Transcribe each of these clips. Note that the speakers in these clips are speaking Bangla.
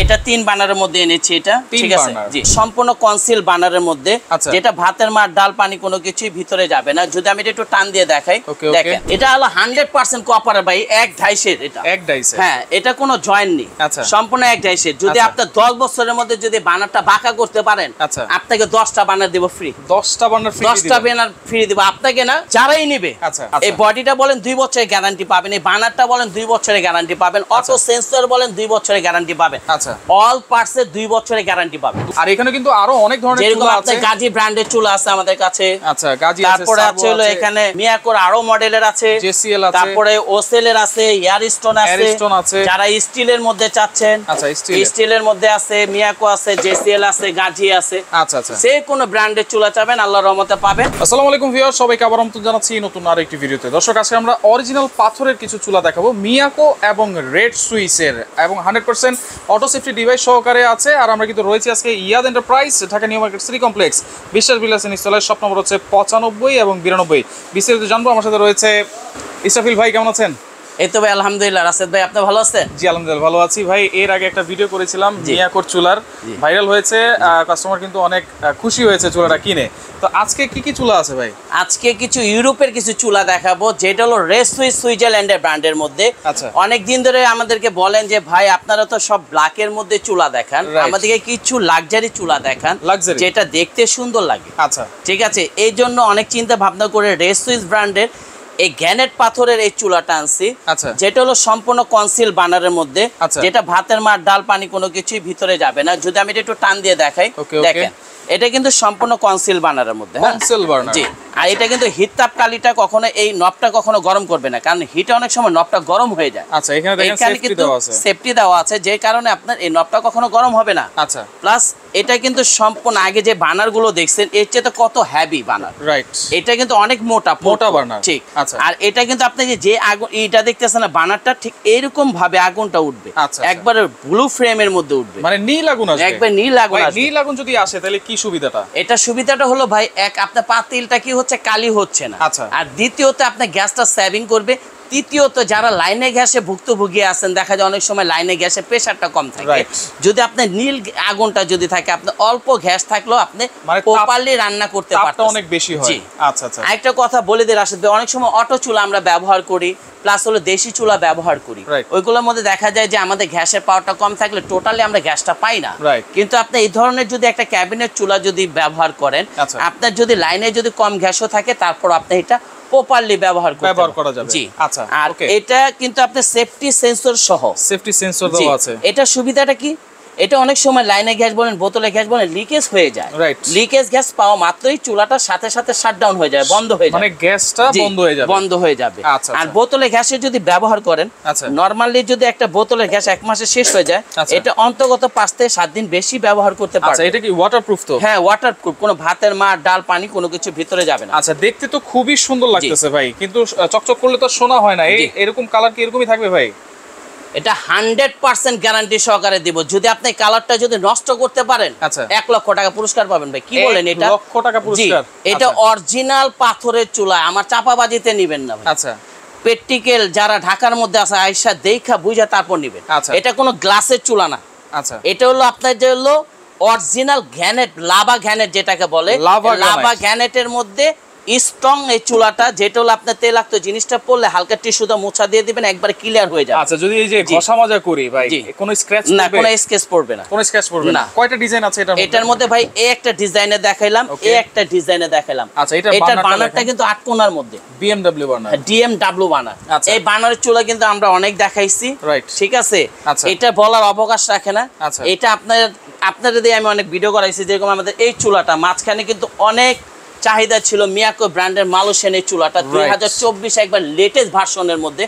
এটা 3 বানারের মধ্যে এনেছি এটা, ঠিক আছে জি। সম্পূর্ণ কনসিল বানারের মধ্যে, যেটা ভাতের মার ডাল পানি কোনো কিছুই ভিতরে যাবে না। যদি আমি এটা একটু টান দিয়ে দেখাই, দেখেন এটা হলো 100% কপারের ভাই, এক ডাইসের এটা, এক ডাইসের। হ্যাঁ, এটা কোনো জয়েন্ট নেই, সম্পূর্ণ এক ডাইসের। যদি আপনি 10 বছরের মধ্যে যদি বানারটা বাঁকা করতে পারেন, আপনাকে 10টা বানার দেব ফ্রি। 10টা বানার ফ্রি, 10টা বানার ফ্রি দেব আপনাকে না, যারাই নেবে। এই বডিটা বলেন 2 বছরের গ্যারান্টি পাবেন, এই বানারটা বলেন 2 বছরের গ্যারান্টি পাবেন, অটো সেন্সর বলেন 2 বছরের গ্যারান্টি পাবেন। আচ্ছা, অল পার্টসে 2 বছরের গ্যারান্টি পাবেন। আর এখানে কিন্তু আরো অনেক ধরনের চুলা আছে, যেরকম গাজী ব্র্যান্ডের চুলা আছে আমাদের কাছে। আচ্ছা, গাজী আছে, তারপরে আছে হলো এখানে মিয়াকোর আরো মডেলের আছে, জেসিএল আছে, তারপরে ওসেল এর আছে, এয়ারস্টোন আছে। যারা স্টিলের মধ্যে চাচ্ছেন, আচ্ছা স্টিলের মধ্যে আছে, মিয়াকো আছে, জেসিএল আছে, গাজী আছে। আচ্ছা আচ্ছা, যে কোনো ব্র্যান্ডের চুলা চাবেন আল্লাহর রহমতে পাবেন। আসসালামু আলাইকুম ভিউয়ার, সবাইকে আবার আমন্ত্রণ জানাচ্ছি নতুন আরেকটি ভিডিওতে। দর্শক, আজকে আমরা অরিজিনাল পাথরের কিছু চুলা দেখাবো, মিয়াকো এবং রেড সুইসের, এবং 100% অটো সেফটি ডিভাইস সহকারে আছে। আর আমরা কিন্তু রয়েছি আজকে Yaad enterprise, Dhaka new market city complex, Biswas Bilas ইনস্টলের shop number হচ্ছে 95 এবং 92। বিস্তারিত জানবো। আমার সাথে রয়েছে ইসরাফিল ভাই, কেমন আছেন? এই তো ভাই আলহামদুলিল্লাহ। রাশেদ ভাই, আপনি ভালো আছেন? জি আলহামদুলিল্লাহ ভালো আছি ভাই। এর আগে একটা ভিডিও করেছিলাম মিয়াকোর চুলার, ভাইরাল হয়েছে, কাস্টমার কিন্তু অনেক খুশি হয়েছে চুলাটা কিনে। তো আজকে কি কি চুলা আছে ভাই? আজকে কিছু ইউরোপের কিছু চুলা দেখাবো, যেটা হলো রেড সুইস সুইজারল্যান্ডের ব্র্যান্ডের মধ্যে। আচ্ছা, অনেক দিন ধরে আমাদেরকে বলেন যে ভাই আপনারা তো সব ব্ল্যাকের মধ্যে চুলা দেখান, আমাদেরকে কিছু লাক্সারি চুলা দেখান, যেটা দেখতে সুন্দর লাগে। আচ্ছা ঠিক আছে, এই জন্য অনেক চিন্তা ভাবনা করে রেড সুইস ব্র্যান্ডের এই গ্যানেট পাথরের এই চুলাটা আনছি। আচ্ছা, যেটা হলো সম্পূর্ণ কনসিল বানারের মধ্যে, যেটা ভাতের মার ডাল পানি কোনো কিছুই ভিতরে যাবে না। যদি আমি এটা একটু টান দিয়ে দেখাই, দেখেন এটা কিন্তু সম্পূর্ণ কনসিল বানারের মধ্যে। কনসিল বার্নার, জি। আর এটা কিন্তু হিট তাপ কালিটা কখনো এই নবটা কখনো গরম করবে না, কারণ হিটে অনেক সময় নবটা গরম হয়ে যায়। আচ্ছা, এখানে দেখেন সেফটি দেওয়া আছে, সেফটি দেওয়া আছে, যে কারণে আপনার এই নবটা কখনো গরম হবে না। আচ্ছা, প্লাস এটা কিন্তু সম্পূর্ণ আগে যে বানার গুলো দেখছেন এর চেয়ে কত হেভি বানার, রাইট? এটা কিন্তু অনেক মোটা বানার, ঠিক। আচ্ছা, আর এটা কিন্তু আপনি যে আগুন এটা দেখতেছেন না, বানারটা ঠিক এরকম ভাবে আগুনটা উঠবে, একবারে ব্লু ফ্রেমের মধ্যে উঠবে, মানে নীল আগুন আসবে, একবার নীল আগুন আসবে। নীল আগুন যদি আসে তাহলে কি সুবিধাটা? এটা সুবিধাটা হলো ভাই, এক আপনার পাতিলটা কি হচ্ছে, কালি হচ্ছে না। আচ্ছা, আর দ্বিতীয়ত আপনার গ্যাসটা সেভিং করবে। তৃতীয়ত যারা লাইনে গ্যাসে ভুক্তভোগী আছেন, দেখা যায় অনেক সময় লাইনে গ্যাসে প্রেসারটা কম থাকে, যদি আপনার নীল আগুনটা যদি থাকে, আপনি অল্প গ্যাস থাকলেও আপনি প্রপারলি রান্না করতে পারতেন, অনেক বেশি হয়। আচ্ছা আচ্ছা, আরেকটা কথা বলে দিই রাশেদ ভাই, অনেক সময় অটো চুলা আমরা ব্যবহার করি, প্লাস হলো দেশি চুলা ব্যবহার করি, ওইগুলোর মধ্যে দেখা যায় যে আমাদের গ্যাসের পাওয়ারটা কম থাকলে টোটালি আমরা গ্যাসটা পাই না। কিন্তু আপনি এই ধরনের যদি একটা ক্যাবিনেট চুলা যদি ব্যবহার করেন, আপনার যদি লাইনে যদি কম গ্যাসও থাকে, তারপর আপনি এটা প্রপারলি ব্যবহার করা যাবে। জি, আচ্ছা। আর এটা কিন্তু আপনি সেফটি সেন্সর সহ, সেফটি সেন্সর দেওয়া আছে। এটা সুবিধাটা কি, এটা অনেক সময় লাইনে গ্যাস বলেন, বোতলে গ্যাস বলেন, লিকেজ হয়ে যায়। লিকেজ গ্যাস পাওয়া মাত্রই চুলাটার সাথে সাথে শাটডাউন হয়ে যায়, বন্ধ হয়ে যায়, মানে গ্যাসটা বন্ধ হয়ে যাবে। আর বোতলে গ্যাসের যদি ব্যবহার করেন, নরমালি যদি একটা বোতলের গ্যাস 1 মাসে শেষ হয়ে যায়, এটা অন্তত 5 থেকে 7 দিন বেশি ব্যবহার করতে পারবে। এটা কি ওয়াটারপ্রুফ? তো হ্যাঁ, ওয়াটারপ্রুফ, কোনো ভাতের মার ডাল পানি কোনো কিছু ভিতরে যাবে না। আচ্ছা, দেখতে তো খুবই সুন্দর লাগতেছে ভাই, কিন্তু চকচক করলে তো শোনা হয় না। এরকম কালার কি এরকমই থাকবে ভাই? এটা 100% গ্যারান্টি সহকারে দিব। যদি আপনি কালারটা যদি নষ্ট করতে পারেন, 1 লক্ষ টাকা পুরস্কার পাবেন ভাই। কি বলেন? এটা 1 লক্ষ টাকা পুরস্কার? এটা অরিজিনাল পাথরের চুলা, আমার চাপাবাজিতে নিবেন না ভাই। আচ্ছা, প্র্যাকটিক্যাল যারা ঢাকার মধ্যে আছে আয়শা দেখা বুঝা তারপর নিবেন। এটা কোনো গ্লাসের চুলা না। আচ্ছা, এটা হলো আপনার যে হলো অরিজিনাল গ্যানেট, লাভা গ্যানেট যেটাকে বলে, লাভা গ্যানেটের মধ্যে স্ট্রং এই চুলাটা, যেটা হলো আপনার তেলাক্ত জিনিসটা পড়লে হালকা টিস্যু দিয়ে মোছা দিয়ে দিবেন, একবার ক্লিয়ার হয়ে যাবে। আচ্ছা, যদি এই যে ঘষা মাজা করি ভাই, কোনো স্ক্র্যাচ না? কোনো স্ক্র্যাচ পড়বে না, কোনো স্ক্র্যাচ পড়বে না। কয়টা ডিজাইন আছে এটার মধ্যে ভাই? এই একটা ডিজাইনে দেখাইলাম, এই একটা ডিজাইনে দেখাইলাম। আচ্ছা, এটার বানারটা কিন্তু 8 কোণার মধ্যে বিএমডব্লিউ বানার, ডিএমডব্লিউ বানার। এই বানারের চুলা কিন্তু আমরা অনেক দেখাইছি, ঠিক আছে? এটা বলার অবকাশ রাখে না। এটা আপনাদের দিয়ে আমি অনেক ভিডিও করাইছি, যেরকম আমাদের এই চুলাটা মাঝখানে কিন্তু অনেক চাহিদা ছিল মিয়াকো ব্র্যান্ডের মালয়েশিয়ান চুলাটা, 2024 একবার লেটেস্ট ভার্সনের মধ্যে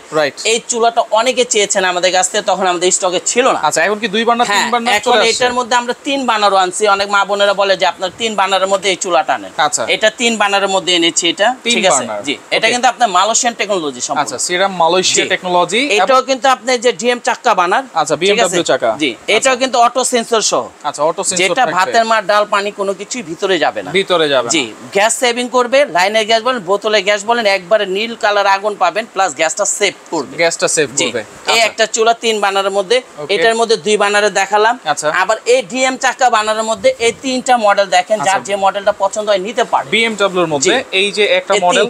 এই চুলাটা অনেকে চেয়েছেন আমাদের কাছ থেকে, তখন আমাদের স্টকে ছিল না। আচ্ছা, এখন কি 2 বার্নার 3 বার্নার এখন এটার মধ্যে আমরা 3 বার্নারও আনছি। অনেক মা বোনেরা বলে যে আপনার 3 বার্নারের মধ্যে এই চুলাটা আনেন। আচ্ছা, এটা 3 বার্নারের মধ্যে এনেছি এটা, ঠিক আছে? জি, এটা কিন্তু আপনার মালয়েশিয়ান টেকনোলজি সম্পূর্ণ। আচ্ছা, সিরাম মালয়েশিয়া টেকনোলজি। এটাও কিন্তু আপনি যে ডিএম চাকা বানার। আচ্ছা, বিএমডব্লিউ চাকা। জি, এটাও কিন্তু অটো সেন্সর সহ। আচ্ছা, অটো সেন্সর, যেটা ভাতের মার ডাল পানি কোনো কিছুই ভিতরে যাবে না, ভিতরে যাবে না। জি, গ্যাস সেভিং করবে, লাইনের গ্যাস বলেন, বোতলে গ্যাস বলেন, একবারে নীল কালার আগুন পাবেন, প্লাস গ্যাসটা সেভ করবে। গ্যাসটা সেভ করবে। এই একটা চুলা 3 বার্নারের মধ্যে, এটার মধ্যে 2 বার্নারে দেখালাম। আবার এই ডিএম চাকা বার্নারের মধ্যে এই 3টা মডেল দেখেন, যার যে মডেলটা পছন্দ হয় নিতে পারে। বিএমডব্লিউ এর মধ্যে এই যে একটা মডেল,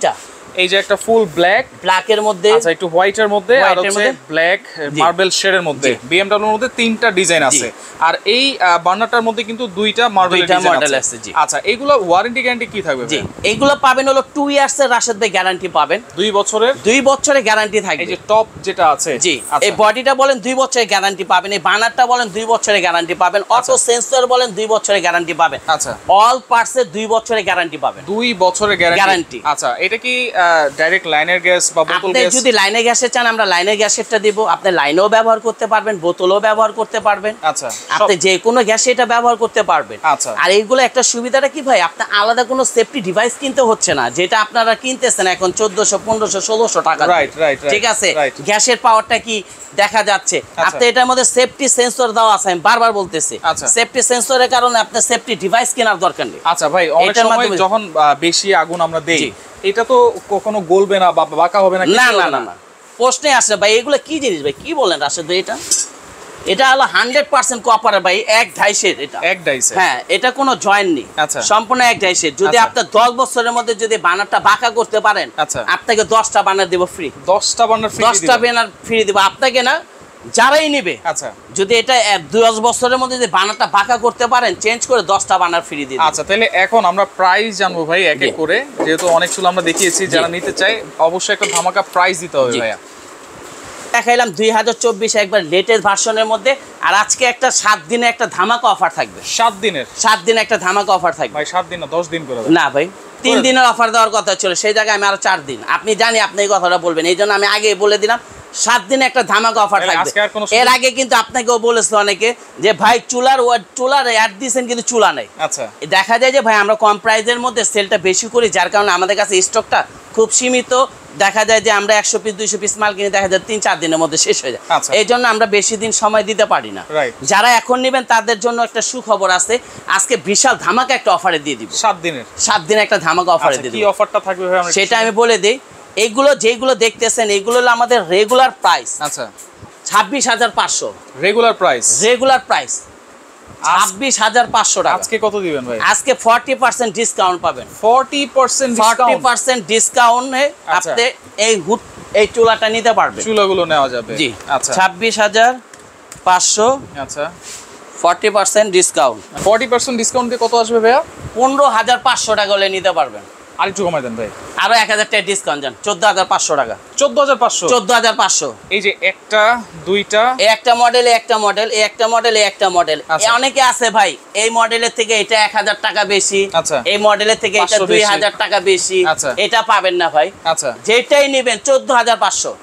এই যে একটা ফুল ব্ল্যাকের মধ্যে, আচ্ছা একটু হোয়াইটের মধ্যে, আর হচ্ছে ব্ল্যাক মার্বেল শেডের মধ্যে, বিএমডব্লিউ এর মধ্যে 3টা ডিজাইন আছে। আর এই বার্নারটার মধ্যে কিন্তু 2টা মার্বেল মডেল আছে। আচ্ছা এগুলো ওয়ারেন্টি গ্যারান্টি কি থাকবে? জি, এগুলো পাবেন হলো 2 ইয়ার্স এর রাশেদ ভাই গ্যারান্টি পাবেন। 2 বছরের? 2 বছরের গ্যারান্টি থাকবে। এই যে টপ যেটা আছে, জি, এই বডিটা বলেন 2 বছরের গ্যারান্টি পাবেন, এই বার্নারটা বলেন 2 বছরের গ্যারান্টি পাবেন, অটো সেন্সর বলেন 2 বছরের গ্যারান্টি পাবেন। আচ্ছা, অল পার্টস এর 2 বছরের গ্যারান্টি পাবেন। 2 বছরের গ্যারান্টি। আচ্ছা, এটা কি ডাইরেক্ট লাইনের গ্যাস বা বোতল গ্যাস? আপনি যদি লাইনের গ্যাসে চান আমরা লাইনের গ্যাসেরটা দেব, আপনি লাইনেও ব্যবহার করতে পারবেন, বোতলও ব্যবহার করতে পারবেন। আচ্ছা, আপনি যে কোনো গ্যাসে এটা ব্যবহার করতে পারবেন। আচ্ছা, আর এইগুলো একটা সুবিধাটা কি ভাই, আপনি আলাদা কোনো সেফটি ডিভাইস কিনতে হচ্ছে না, যেটা আপনারা কিনতেছেন এখন 1400 1500 1600 টাকা। রাইট, ঠিক আছে, গ্যাসের পাওয়ারটা কি দেখা যাচ্ছে। আপনি এটার মধ্যে সেফটি সেন্সর দেওয়া আছে, আমি বারবার বলতেছি, সেফটি সেন্সরের কারণে আপনার সেফটি ডিভাইস কেনার দরকার নেই। আচ্ছা ভাই, অনেক সময় যখন বেশি আগুন আমরা দেই, এটা তো কখনো গলবে না বা বাঁকা হবে না? না না না, প্রশ্নে আসে ভাই, এগুলো কি জিনিস ভাই, কি বলেন রাশেদ ভাই? এটা হলো 100% কপার ভাই, এক ডাইসের। এটা এক ডাইসের? হ্যাঁ, এটা কোনো জয়েন্ট নেই, সম্পূর্ণ এক ডাইসের। যদি আপনি 10 বছরের মধ্যে যদি বানারটা বাঁকা করতে পারেন, আপনাকে 10টা বানার দেব ফ্রি। 10টা বানার ফ্রি? 10টা বানার ফ্রি দেব আপনাকে না, যারাই নেবে। আচ্ছা, যদি এটা 10 বছরের মধ্যে যদি বানারটা বাঁকা করতে পারেন, চেঞ্জ করে 10টা বানার ফ্রি দিই। আচ্ছা, তাহলে এখন আমরা প্রাইস জানবো ভাই এক এক করে, যেহেতু অনেক চুল আমরা দেখিয়েছি, যারা নিতে চায় অবশ্যই একটা ধামাকা প্রাইস দিতে হবে ভাইয়া। দেখাইলাম 2024 একবার লেটেস্ট ভার্সনের মধ্যে, আর আজকে একটা 7 দিনে একটা ধামাকা অফার থাকবে। 7 দিনের? 7 দিনে একটা ধামাকা অফার থাকবে ভাই। 7 দিন না 10 দিন করে? না ভাই, 3 দিনের অফার দেওয়ার কথা ছিল, সেই জায়গায় আমি আরো 4 দিন। আপনি জানি আপনি এই কথাটা বলবেন, এই জন্য আমি আগে বলে দিলাম 7 দিনে একটা ধামাকা অফার থাকবে। এর আগে কিন্তু আপনাকেও বলেছিল অনেকে যে ভাই চুলার অ্যাড দিয়েছেন কিন্তু চুলা নেই। আচ্ছা, দেখা যায় যে ভাই আমরা কম প্রাইসের মধ্যে সেলটা বেশি করি, যার কারণে আমাদের কাছে স্টকটা খুব সীমিত। দেখা যায় যে আমরা 100 পিস 200 পিস মাল কিনে দেখা যায় 3-4 দিনের মধ্যে শেষ হয়ে যায়। এই জন্য আমরা বেশি দিন সময় দিতে পারি না। যারা এখন নেবেন তাদের জন্য একটা সুখবর আছে, আজকে বিশাল ধামাকা একটা অফারে দিয়ে দিব। 7 দিনে একটা ধামাকা অফারে দিয়ে দিব। কি অফারটা থাকবে ভাই সেটা আমি বলে দেই। এইগুলো যেগুলো দেখতেছেন এগুলো হলো আমাদের রেগুলার প্রাইস। আচ্ছা, 26,500 রেগুলার প্রাইস। 26,500 টাকা। আজকে কত দিবেন ভাই? আজকে 40% ডিসকাউন্ট পাবেন। 40% ডিসকাউন্টে আপনি এই চুলাটা নিতে পারবেন। চুলাগুলো নেওয়া যাবে। জি, আচ্ছা, 26,500। আচ্ছা, 40% ডিসকাউন্ট। 40% ডিসকাউন্ট দিয়ে কত আসবে ভাইয়া? 15,500 টাকা হলে নিতে পারবেন। আরেকটু কমাই দেন ভাই। আরো 1,000 টাকা ডিসকাউন্ট দেন, 14,500 টাকা। 14,500? 14,500। এই যে একটা, দুইটা, একটা মডেল, একটা মডেল, একটা মডেল, একটা মডেল। অনেকে আছে ভাই এই মডেলের থেকে এটা 1,000 টাকা বেশি, এই মডেলের থেকে এটা 2,000 টাকা বেশি, এটা পাবেন না ভাই। আচ্ছা, যেটাই নেবেন 14,500।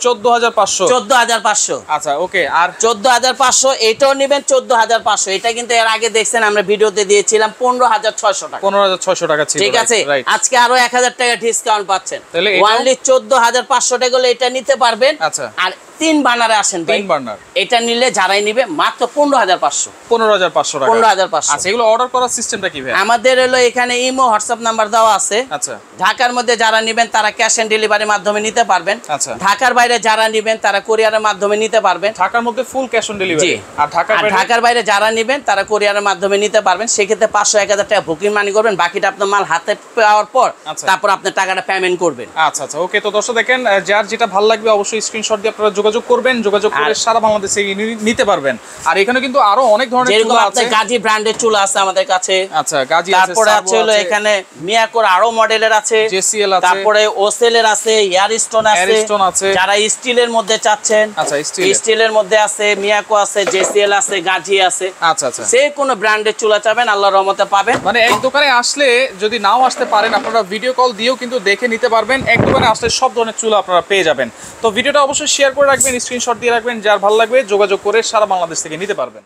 14,500? 14,500। আচ্ছা, ওকে। আর 14,500 এটাও নেবেন 14,500। এটা কিন্তু এর আগে দেখছেন আমরা ভিডিওতে দিয়েছিলাম 15,600 টাকা। 15,600 টাকা ছিল, ঠিক আছে। আজকে আরো 1,000 টাকা ডিসকাউন্ট পাচ্ছেন। ওনলি 14,500 টাকা হলে এটা নিতে পারবেন। আচ্ছা, আর 3 বার্নারে আসেন ভাই। 3 বার্নার এটা নিলে যারাই নিবে মাত্র 15,500। 15,500 টাকা। 15,500। আচ্ছা, এগুলো অর্ডার করার সিস্টেমটা কি ভাই? আমাদের হলো এখানে ইমো হোয়াটসঅ্যাপ নাম্বার দেওয়া আছে। আচ্ছা, ঢাকার মধ্যে যারা নেবেন তারা ক্যাশ অন ডেলিভারির মাধ্যমে নিতে পারবেন। আচ্ছা, ঢাকার বাইরে যারা নেবেন তারা কুরিয়ারের মাধ্যমে নিতে পারবেন। ঢাকার মধ্যে ফুল ক্যাশ অন ডেলিভারি। আর ঢাকার বাইরে যারা নেবেন তারা কুরিয়ারের মাধ্যমে নিতে পারবেন। সেক্ষেত্রে 500-1,000 টাকা বুকিং মানি করবেন, বাকিটা আপনার মাল হাতে পাওয়ার পর তারপর আপনার টাকাটা পেমেন্ট করবেন। আচ্ছা আচ্ছা, ওকে। তো দর্শক দেখেন, যার যেটা ভালো লাগবে অবশ্যই স্ক্রিনশট দিয়ে আপনারা যোগাযোগ করবেন, যোগাযোগ করে সারা বাংলাদেশে নিতে পারবেন। আর এখানে কিন্তু আরো অনেক ধরনের চুলা আছে। গাজী ব্র্যান্ডের চুলা আছে আমাদের কাছে। আচ্ছা, গাজী আছে, তারপরে আছে হলো এখানে মিয়াকোর আরো মডেলের আছে, জেসিএল আছে, তারপরে ওসেলের আছে, এয়ারস্টোন আছে। যারা স্টিলের মধ্যে চাচ্ছেন, আচ্ছা, স্টিলের মধ্যে আছে, মিয়াকো আছে, জেসিএল আছে, গাজী আছে। আচ্ছা আচ্ছা, যে কোনো ব্র্যান্ডের চুলা চাবেন আল্লাহর রহমতে পাবেন। মানে এক দোকানে আসলে যদি নাও আসতে পারেন, আপনারা ভিডিও কল দিয়েও কিন্তু দেখে নিতে পারবেন। এক দোকানে আসলে সব ধরনের চুলা আপনারা পেয়ে যাবেন। তো ভিডিওটা অবশ্যই শেয়ার করে রাখবেন, স্ক্রিনশট দিয়ে রাখবেন, যার ভালো লাগবে যোগাযোগ করে সারা বাংলাদেশ থেকে নিতে পারবেন।